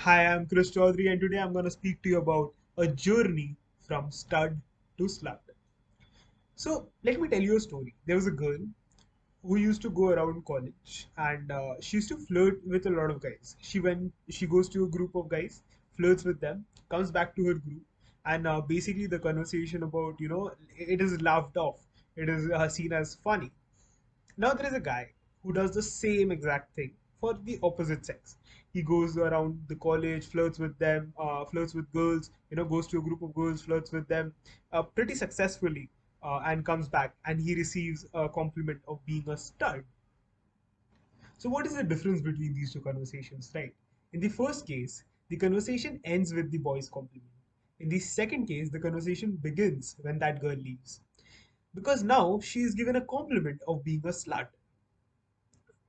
Hi, I'm Krish Chowdhary, and today I'm going to speak to you about a journey from stud to slut. So, let me tell you a story. There was a girl who used to go around college, and she used to flirt with a lot of guys. She goes to a group of guys, flirts with them, comes back to her group, and basically the conversation about it is laughed off. It is seen as funny. Now there is a guy who does the same exact thing for the opposite sex. He goes around the college, flirts with them, flirts with girls, goes to a group of girls, flirts with them pretty successfully, and comes back and he receives a compliment of being a stud. So, what is the difference between these two conversations, right? In the first case, the conversation ends with the boy's compliment. In the second case, the conversation begins when that girl leaves. Because now she is given a compliment of being a slut.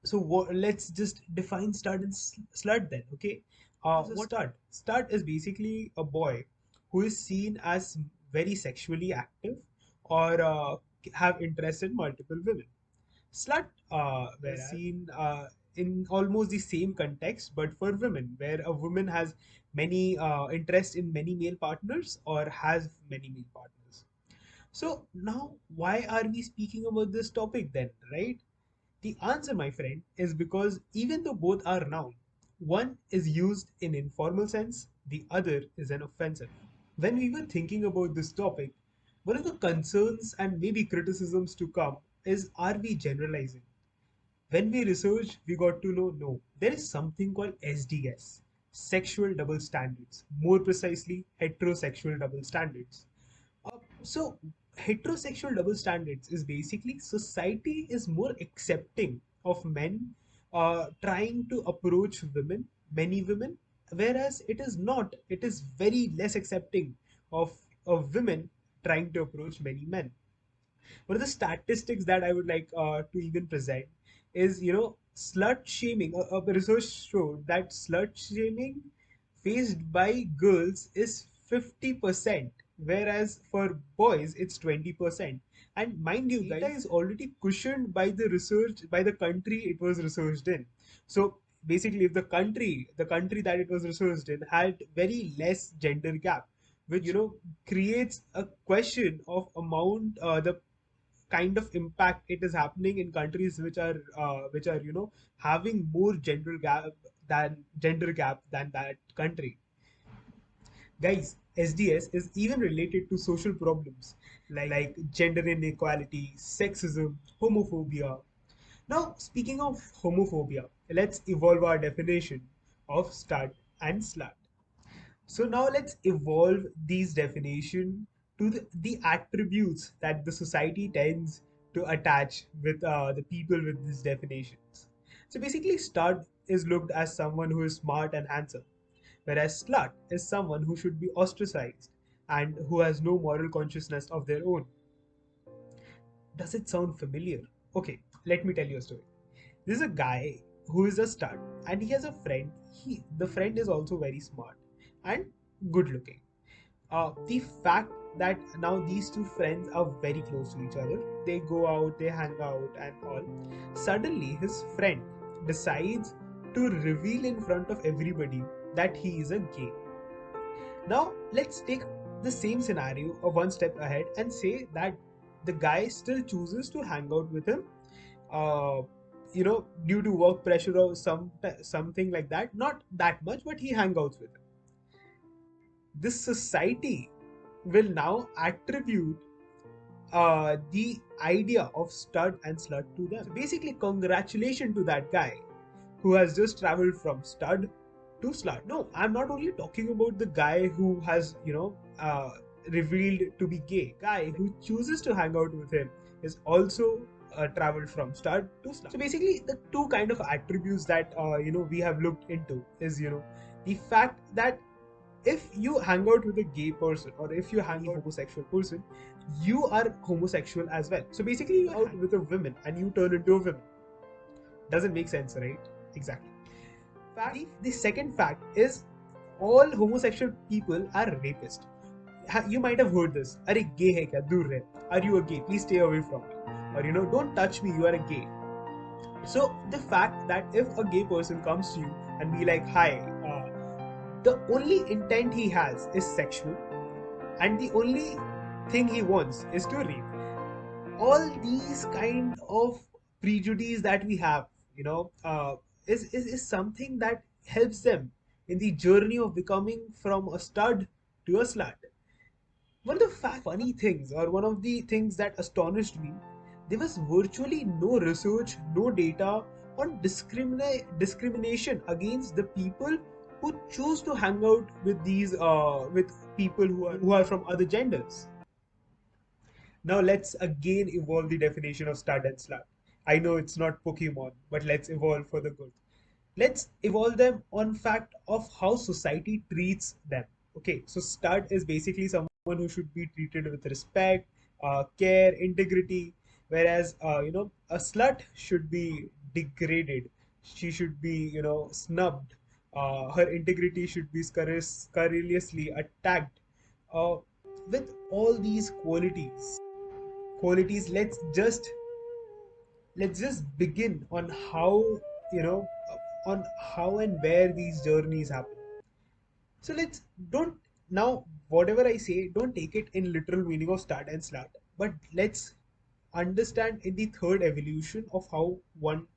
So let's just define stud and slut then, okay? What stud? Stud is basically a boy who is seen as very sexually active or have interest in multiple women. Slut whereas seen in almost the same context, but for women, where a woman has many interest in many male partners or has many male partners. So now, why are we speaking about this topic then, right? The answer, my friend, is because even though both are noun, one is used in informal sense, the other is an offensive. When we were thinking about this topic, one of the concerns and maybe criticisms to come is, are we generalizing? When we researched, we got to know no, there is something called SDS, sexual double standards, more precisely, heterosexual double standards. So heterosexual double standards is basically society is more accepting of men trying to approach women, many women, whereas it is not. It is very less accepting of women trying to approach many men. One of the statistics that I would like to even present is, slut shaming. A research showed that slut shaming faced by girls is 50%, whereas for boys it's 20%. And mind you, data is already cushioned by the research by the country it was researched in. So basically, if the country that it was researched in had very less gender gap, which creates a question of amount the kind of impact it is happening in countries which are having more gender gap than that country. Guys, SDS is even related to social problems like gender inequality, sexism, homophobia. Now, speaking of homophobia, let's evolve our definition of stud and slut. So now let's evolve these definition to the attributes that the society tends to attach with the people with these definitions. So basically, stud is looked as someone who is smart and handsome, whereas slut is someone who should be ostracized and who has no moral consciousness of their own. Does it sound familiar? Okay, let me tell you a story. This is a guy who is a stud and he has a friend. The friend is also very smart and good looking. The fact that now these two friends are very close to each other, they go out, they hang out, and all. Suddenly, his friend decides to reveal in front of everybody that he is a gay. Now, let's take the same scenario of one step ahead and say that the guy still chooses to hang out with him, uh, due to work pressure or something like that. Not that much, but he hangs out with him. This society will now attribute the idea of stud and slut to them. So basically, congratulations to that guy who has just traveled from stud to slut. No, I'm not only talking about the guy who has, revealed to be gay. Guy who chooses to hang out with him is also traveled from stud to slut. So basically, the two kind of attributes that we have looked into is the fact that if you hang out with a gay person or if you hang out with a homosexual person, you are homosexual as well. So basically, you're out with a woman and you turn into a woman. Doesn't make sense, right? Exactly. The second fact is all homosexual people are rapists. You might have heard this. Are gay hai kya? Dur rahe. Are you a gay? Please stay away from me. Or don't touch me. You are a gay. So the fact that if a gay person comes to you and be like, hi, The only intent he has is sexual, and the only thing he wants is to rape. All these kind of prejudice that we have, is something that helps them in the journey of becoming from a stud to a slut. One of the funny things, or one of the things that astonished me, there was virtually no research, no data on discrimination against the people who choose to hang out with these with people who are from other genders. Now let's again evolve the definition of stud and slut. I know it's not Pokemon, but let's evolve for the good. Let's evolve them on fact of how society treats them. Okay, so stud is basically someone who should be treated with respect, care, integrity, whereas a slut should be degraded. She should be snubbed. Her integrity should be scurrilously attacked. Uh, with all these qualities, let's just begin on how you know on how and where these journeys happen. So let's don't now whatever I say, don't take it in literal meaning of start and slut, but let's understand in the third evolution of how one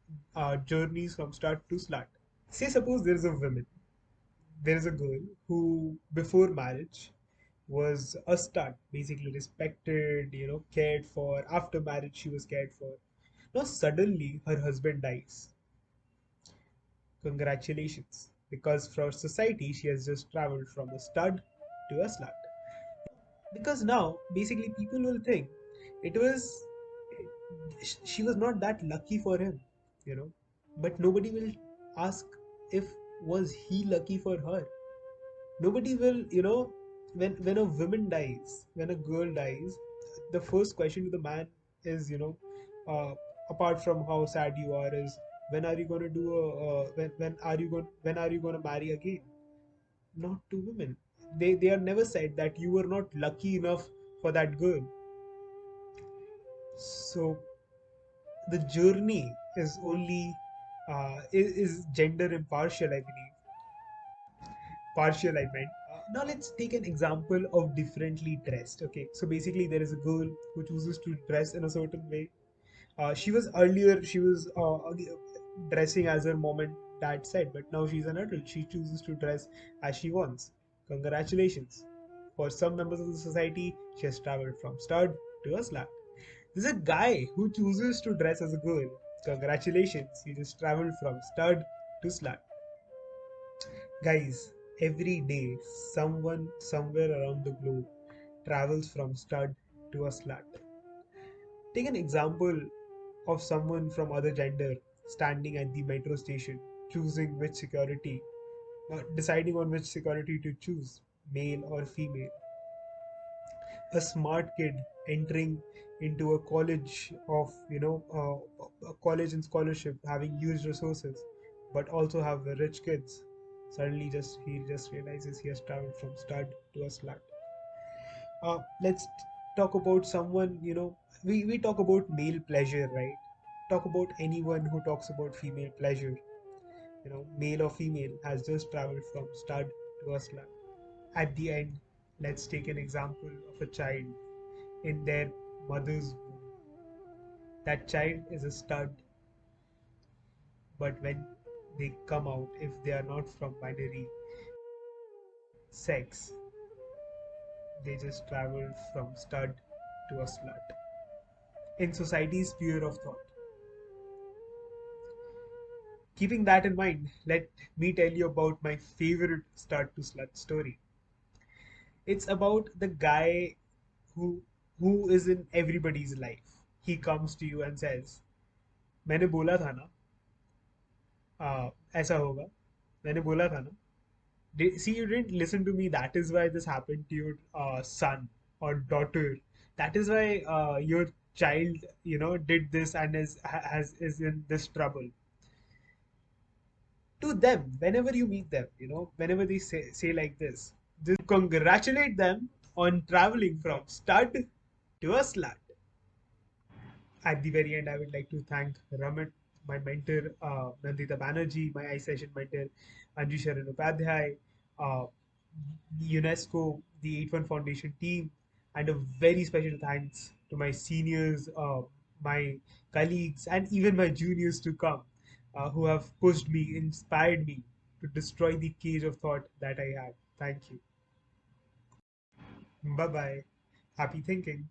journeys from start to slut. Say suppose there is a girl who before marriage was a stud, basically respected, cared for. After marriage, she was cared for. Now suddenly her husband dies. Congratulations, because for society she has just traveled from a stud to a slut. Because now basically people will think it was she was not that lucky for him, you know, but nobody will ask if was he lucky for her. Nobody will, when a woman dies, when a girl dies, the first question to the man is, uh, apart from how sad you are, is when are you going to do a when are you going to marry again? Not to women. They are never said that you were not lucky enough for that girl. So the journey is only is gender impartial, I believe. Partial, I meant. Now let's take an example of differently dressed. Okay, so basically there is a girl who chooses to dress in a certain way. She was dressing as her mom and dad said, but now she's an adult. She chooses to dress as she wants. Congratulations. For some members of the society, she has traveled from stud to a slut. There's a guy who chooses to dress as a girl. Congratulations, he just traveled from stud to slut. Guys, every day someone somewhere around the globe travels from stud to a slut. Take an example of someone from other gender standing at the metro station, choosing which security, deciding on which security to choose, male or female. A smart kid entering into a college of, a college and scholarship, having huge resources, but also have the rich kids. Suddenly, he just realizes he has traveled from stud to a slut. Let's talk about someone, we talk about male pleasure, right? Talk about anyone who talks about female pleasure, male or female, has just traveled from stud to a slut. At the end, let's take an example of a child in their mother's womb. That child is a stud, but when they come out, if they are not from binary sex, they just traveled from stud to a slut. In society's sphere of thought. Keeping that in mind, let me tell you about my favorite stud to slut story. It's about the guy who who is in everybody's life. He comes to you and says, मैंने बोला था ना, ऐसा होगा. मैंने बोला था ना. See, you didn't listen to me. That is why this happened to your son or daughter. That is why your child, did this and is in this trouble. To them, whenever you meet them, whenever they say like this, just congratulate them on traveling from stud to a slut. At the very end, I would like to thank Raman, my mentor, Nandita Banerjee, my I session mentor, Anju Sharan Upadhyay, uh, UNESCO, the 81 Foundation team, and a very special thanks to my seniors, my colleagues, and even my juniors to come, who have pushed me, inspired me to destroy the cage of thought that I had. Thank you. Bye bye. Happy thinking.